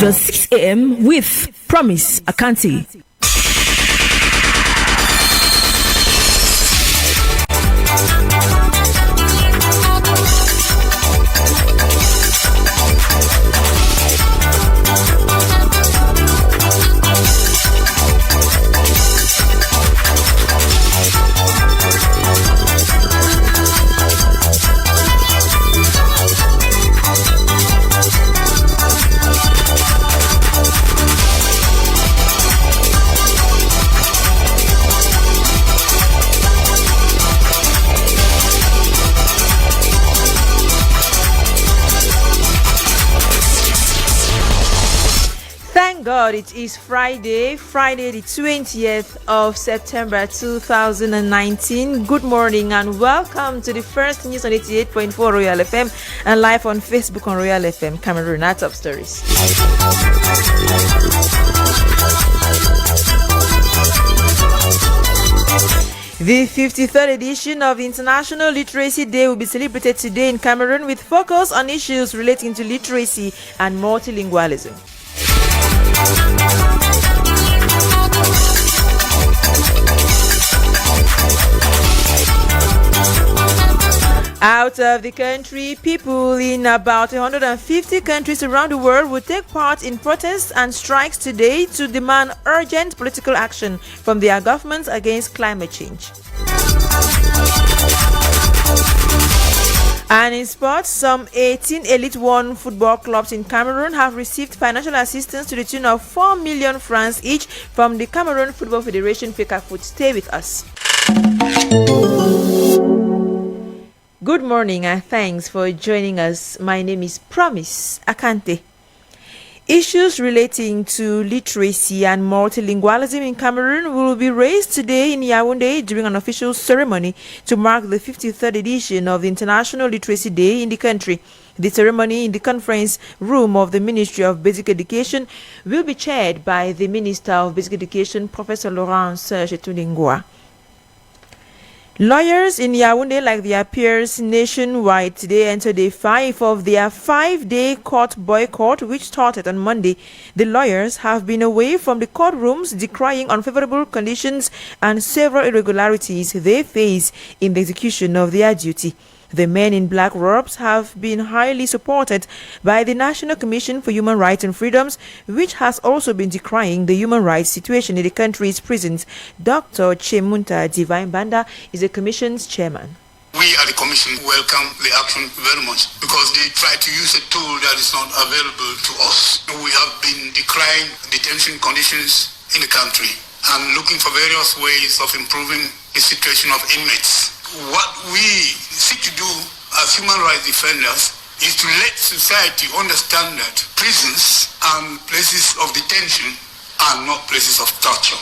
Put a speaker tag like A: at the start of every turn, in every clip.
A: The 6 a.m. with Promise Akanti.
B: God, it is Friday the 20th of September 2019. Good morning and welcome to the first news on 88.4 Royal FM and live on Facebook on Royal FM Cameroon. Our top stories. The 53rd edition of International Literacy Day will be celebrated today in Cameroon with focus on issues relating to literacy and multilingualism. Out of the country, people in about 150 countries around the world will take part in protests and strikes today to demand urgent political action from their governments against climate change. And in sports, some 18 Elite 1 football clubs in Cameroon have received financial assistance to the tune of 4 million francs each from the Cameroon Football Federation FECAFOOT. Stay with us. Good morning and thanks for joining us. My name is Promise Akante. Issues relating to literacy and multilingualism in Cameroon will be raised today in Yaoundé during an official ceremony to mark the 53rd edition of the International Literacy Day in the country. The ceremony in the conference room of the Ministry of Basic Education will be chaired by the Minister of Basic Education, Professor Laurent Serge Etulingwa. Lawyers in Yaoundé, like their peers nationwide, today entered day 5 of their 5-day court boycott, which started on Monday. The lawyers have been away from the courtrooms, decrying unfavorable conditions and several irregularities they face in the execution of their duty. The men in black robes have been highly supported by the National Commission for Human Rights and Freedoms, which has also been decrying the human rights situation in the country's prisons. Dr. Chemunta Divine Banda is the Commission's chairman.
C: We at the Commission welcome the action very much because they try to use a tool that is not available to us. We have been decrying detention conditions in the country and looking for various ways of improving the situation of inmates. What we seek to do as human rights defenders is to let society understand that prisons and places of detention are not places of torture.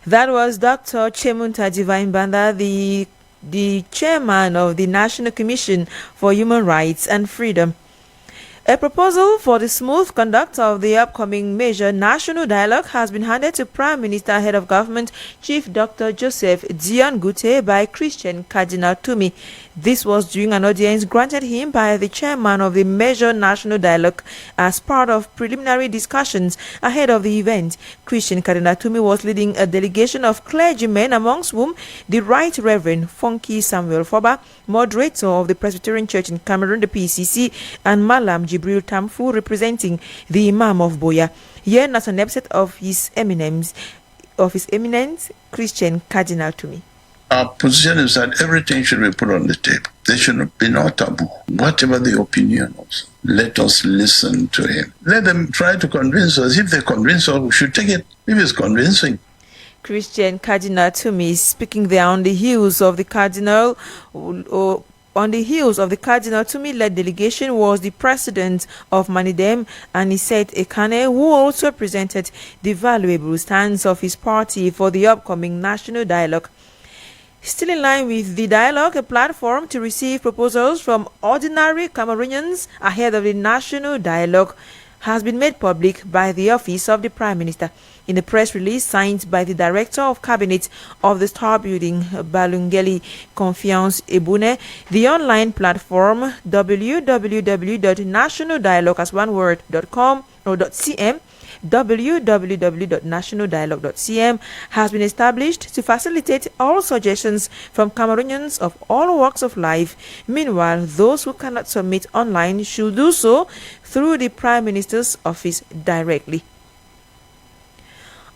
B: That was Dr. Chemunta Divine Banda, the chairman of the National Commission for Human Rights and Freedom. A proposal for the smooth conduct of the upcoming major national dialogue has been handed to Prime Minister, Head of Government, Chief Dr. Joseph Dion Gute by Christian Cardinal Tumi. This was during an audience granted him by the chairman of the major national dialogue as part of preliminary discussions ahead of the event. Christian Cardinal Tumi was leading a delegation of clergymen, amongst whom the Right Reverend Funky Samuel Foba, moderator of the Presbyterian Church in Cameroon, the PCC, and Malam Jibril Tamfu, representing the Imam of Boya. Here as an episode of His Eminence, Christian Cardinal Tumi.
D: Our position is that everything should be put on the table. There should be no taboo. Whatever the opinion is, let us listen to him. Let them try to convince us. If they convince us, we should take it. If it's convincing.
B: Christian Cardinal Tumi is speaking there on the heels of the Cardinal. On the heels of the Cardinal Tumi-led delegation was the president of Manidem, Anicet Ekane, who also presented the valuable stance of his party for the upcoming national dialogue. Still in line with the dialogue, a platform to receive proposals from ordinary Cameroonians ahead of the national dialogue has been made public by the Office of the Prime Minister. In a press release signed by the Director of Cabinet of the Star Building, Balungeli Confiance Ebune, the online platform www.nationaldialogue.com or .cm www.nationaldialogue.cm has been established to facilitate all suggestions from Cameroonians of all walks of life. Meanwhile, those who cannot submit online should do so through the Prime Minister's office directly.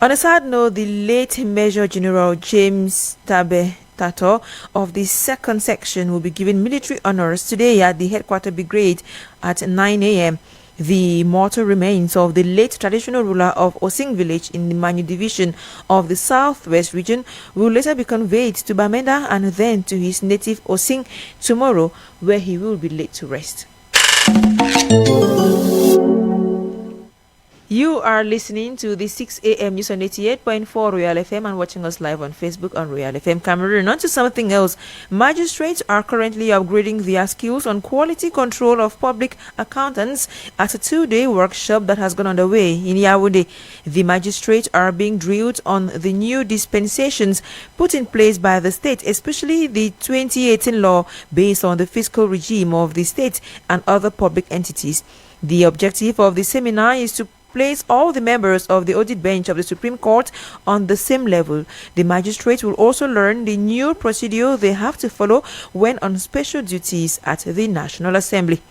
B: On a sad note, the late Major General James Tabe Tato of the 2nd Section will be given military honors today at the Headquarter Brigade at 9 a.m. The mortal remains of the late traditional ruler of Osing village in the Manu division of the Southwest region will later be conveyed to Bamenda and then to his native Osing tomorrow, where he will be laid to rest. You are listening to the 6 a.m. news on 88.4 Royal FM and watching us live on Facebook on Royal FM Cameroon. On to something else. Magistrates are currently upgrading their skills on quality control of public accountants at a 2-day workshop that has gone underway in Yaoundé. The magistrates are being drilled on the new dispensations put in place by the state, especially the 2018 law based on the fiscal regime of the state and other public entities. The objective of the seminar is to place all the members of the audit bench of the Supreme Court on the same level. The magistrates will also learn the new procedure they have to follow when on special duties at the National Assembly.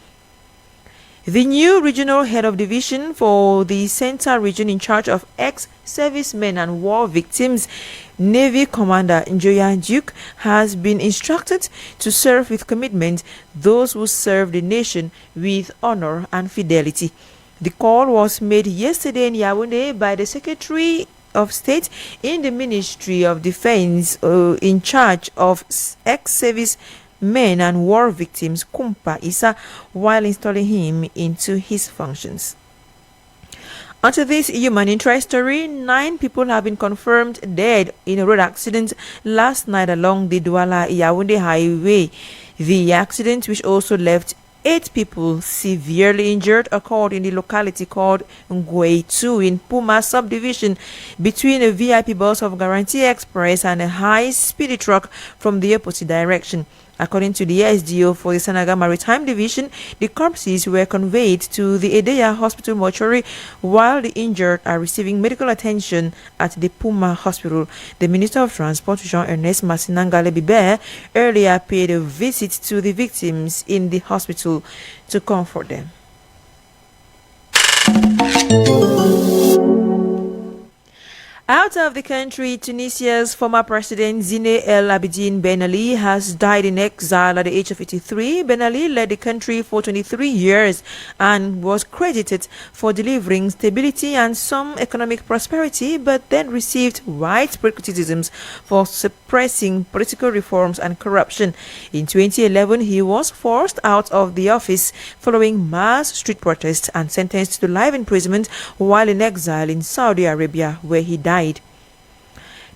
B: The new regional head of division for the Central region in charge of ex-servicemen and war victims, Navy Commander Njoya Duke, has been instructed to serve with commitment those who serve the nation with honor and fidelity. The call was made yesterday in Yaoundé by the Secretary of State in the Ministry of Defense in charge of ex-service men and war victims, Kumpa Issa, while installing him into his functions. Onto this human interest story, 9 people have been confirmed dead in a road accident last night along the Douala-Yaoundé highway. The accident, which also left 8 people severely injured, occurred in the locality called Ngwei-2 in Puma subdivision between a VIP bus of Guarantee Express and a high-speed truck from the opposite direction. According to the SDO for the Sanaga Maritime Division, the corpses were conveyed to the Edeya Hospital mortuary while the injured are receiving medical attention at the Puma Hospital. The Minister of Transport, Jean-Ernest Massinangale Biber, earlier paid a visit to the victims in the hospital to comfort them. Out of the country, Tunisia's former president Zine El Abidine Ben Ali has died in exile at the age of 83. Ben Ali led the country for 23 years and was credited for delivering stability and some economic prosperity, but then received widespread criticisms for suppressing political reforms and corruption. In 2011, he was forced out of the office following mass street protests and sentenced to life imprisonment while in exile in Saudi Arabia, where he died.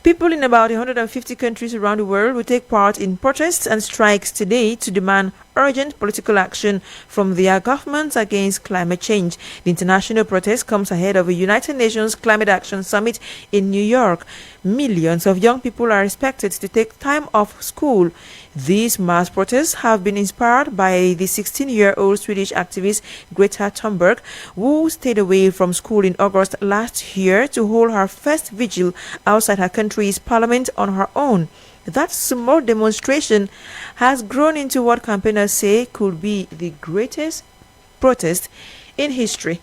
B: People in about 150 countries around the world will take part in protests and strikes today to demand urgent political action from their governments against climate change. The international protest comes ahead of a United Nations Climate Action Summit in New York. Millions of young people are expected to take time off school. These mass protests have been inspired by the 16-year-old Swedish activist Greta Thunberg, who stayed away from school in August last year to hold her first vigil outside her country's parliament on her own. That small demonstration has grown into what campaigners say could be the greatest protest in history.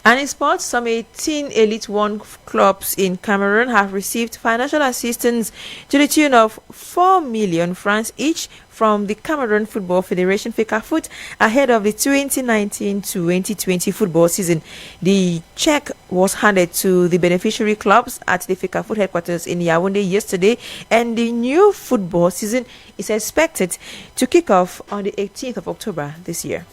B: And in sports, some 18 Elite One clubs in Cameroon have received financial assistance to the tune of 4 million francs each from the Cameroon Football Federation FECAFOOT ahead of the 2019-2020 football season. The check was handed to the beneficiary clubs at the FECAFOOT headquarters in Yaoundé yesterday, and the new football season is expected to kick off on the 18th of October this year.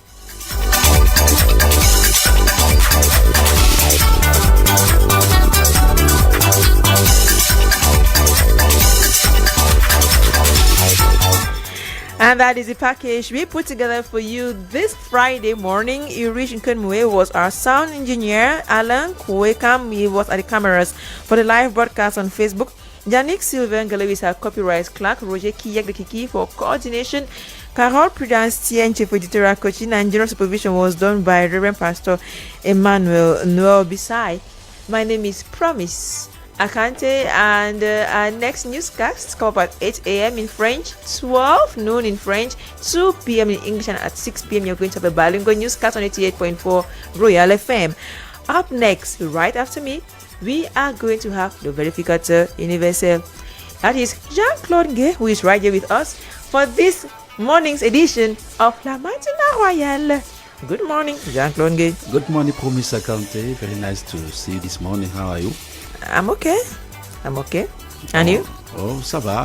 B: And that is the package we put together for you this Friday morning. Irish Nkunmwe was our sound engineer. Alan Kwekam, he was at the cameras for the live broadcast on Facebook. Yannick Sylvain Galewi is our copyright clerk. Roger Kiyak the Kiki for coordination. Carol Prudence Tienche for editorial coaching, and general supervision was done by Reverend Pastor Emmanuel Noel Bisai. My name is Promise Akante, and our next newscast come up at 8 a.m. in French, 12 noon in French, 2 p.m. in English, and at 6 p.m. you're going to have a bilingual newscast on 88.4 Royal FM. Up next, right after me, we are going to have the Verificateur Universel. That is Jean-Claude Gay, who is right here with us for this morning's edition of La Matinée Royale. Good morning, Jean-Claude Gay.
E: Good morning, Promise Akante. Very nice to see you this morning. How are you?
B: I'm okay. And you?
E: Oh, ça va.